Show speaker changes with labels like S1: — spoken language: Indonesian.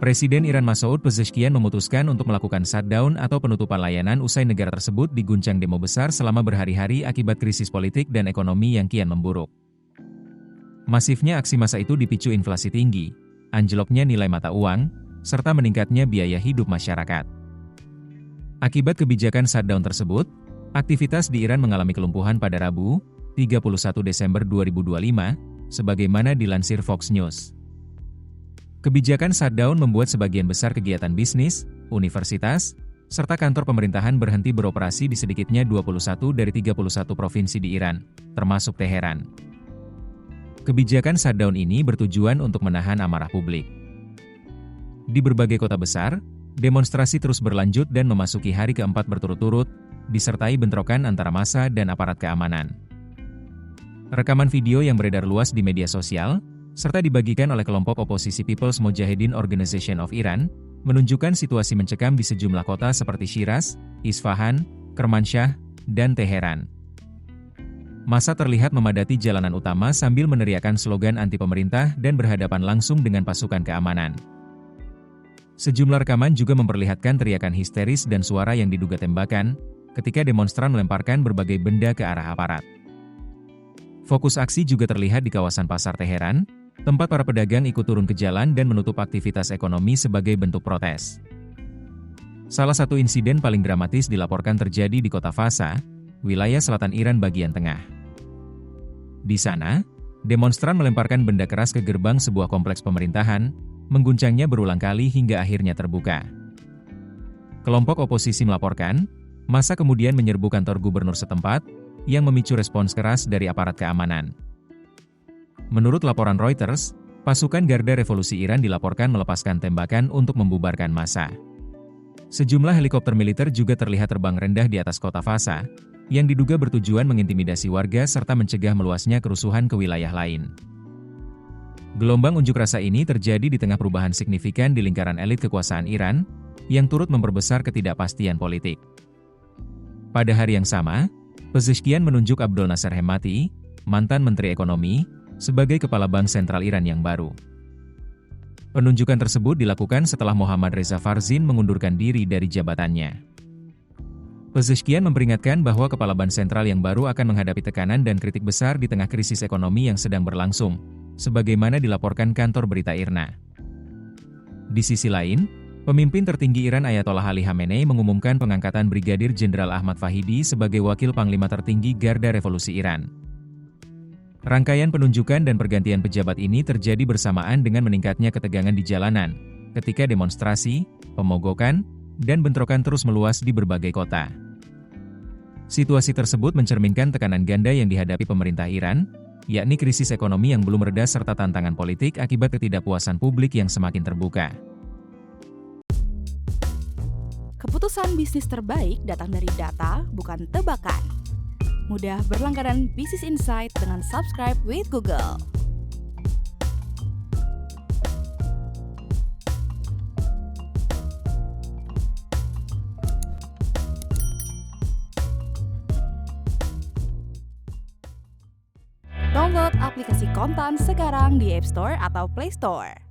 S1: Presiden Iran Masoud Pezeshkian memutuskan untuk melakukan shutdown atau penutupan layanan usai negara tersebut diguncang demo besar selama berhari-hari akibat krisis politik dan ekonomi yang kian memburuk. Masifnya aksi massa itu dipicu inflasi tinggi, anjloknya nilai mata uang, serta meningkatnya biaya hidup masyarakat. Akibat kebijakan shutdown tersebut, aktivitas di Iran mengalami kelumpuhan pada Rabu, 31 Desember 2025, sebagaimana dilansir Fox News. Kebijakan shutdown membuat sebagian besar kegiatan bisnis, universitas, serta kantor pemerintahan berhenti beroperasi di sedikitnya 21 dari 31 provinsi di Iran, termasuk Teheran. Kebijakan shutdown ini bertujuan untuk menahan amarah publik. Di berbagai kota besar, demonstrasi terus berlanjut dan memasuki hari keempat berturut-turut, disertai bentrokan antara massa dan aparat keamanan. Rekaman video yang beredar luas di media sosial, serta dibagikan oleh kelompok oposisi People's Mojahedin Organization of Iran, menunjukkan situasi mencekam di sejumlah kota seperti Shiraz, Isfahan, Kermanshah, dan Teheran. Massa terlihat memadati jalanan utama sambil meneriakkan slogan anti-pemerintah dan berhadapan langsung dengan pasukan keamanan. Sejumlah rekaman juga memperlihatkan teriakan histeris dan suara yang diduga tembakan, ketika demonstran melemparkan berbagai benda ke arah aparat. Fokus aksi juga terlihat di kawasan pasar Teheran, tempat para pedagang ikut turun ke jalan dan menutup aktivitas ekonomi sebagai bentuk protes. Salah satu insiden paling dramatis dilaporkan terjadi di kota Fasa, wilayah selatan Iran bagian tengah. Di sana, demonstran melemparkan benda keras ke gerbang sebuah kompleks pemerintahan, mengguncangnya berulang kali hingga akhirnya terbuka. Kelompok oposisi melaporkan, massa kemudian menyerbu kantor gubernur setempat, yang memicu respons keras dari aparat keamanan. Menurut laporan Reuters, pasukan Garda Revolusi Iran dilaporkan melepaskan tembakan untuk membubarkan massa. Sejumlah helikopter militer juga terlihat terbang rendah di atas kota Fasa, yang diduga bertujuan mengintimidasi warga serta mencegah meluasnya kerusuhan ke wilayah lain. Gelombang unjuk rasa ini terjadi di tengah perubahan signifikan di lingkaran elit kekuasaan Iran, yang turut memperbesar ketidakpastian politik. Pada hari yang sama, Pezeshkian menunjuk Abdul Nasser Hemati, mantan Menteri Ekonomi, sebagai Kepala Bank Sentral Iran yang baru. Penunjukan tersebut dilakukan setelah Mohammad Reza Farzin mengundurkan diri dari jabatannya. Pezeshkian memperingatkan bahwa Kepala Bank Sentral yang baru akan menghadapi tekanan dan kritik besar di tengah krisis ekonomi yang sedang berlangsung, sebagaimana dilaporkan kantor berita IRNA. Di sisi lain, pemimpin tertinggi Iran Ayatollah Ali Khamenei mengumumkan pengangkatan Brigadir Jenderal Ahmad Fahidi sebagai Wakil Panglima Tertinggi Garda Revolusi Iran. Rangkaian penunjukan dan pergantian pejabat ini terjadi bersamaan dengan meningkatnya ketegangan di jalanan, ketika demonstrasi, pemogokan, dan bentrokan terus meluas di berbagai kota. Situasi tersebut mencerminkan tekanan ganda yang dihadapi pemerintah Iran, yakni krisis ekonomi yang belum reda serta tantangan politik akibat ketidakpuasan publik yang semakin terbuka.
S2: Keputusan bisnis terbaik datang dari data, bukan tebakan. Mudah berlangganan Business Insight dengan subscribe with Google. Download aplikasi Kontan sekarang di App Store atau Play Store.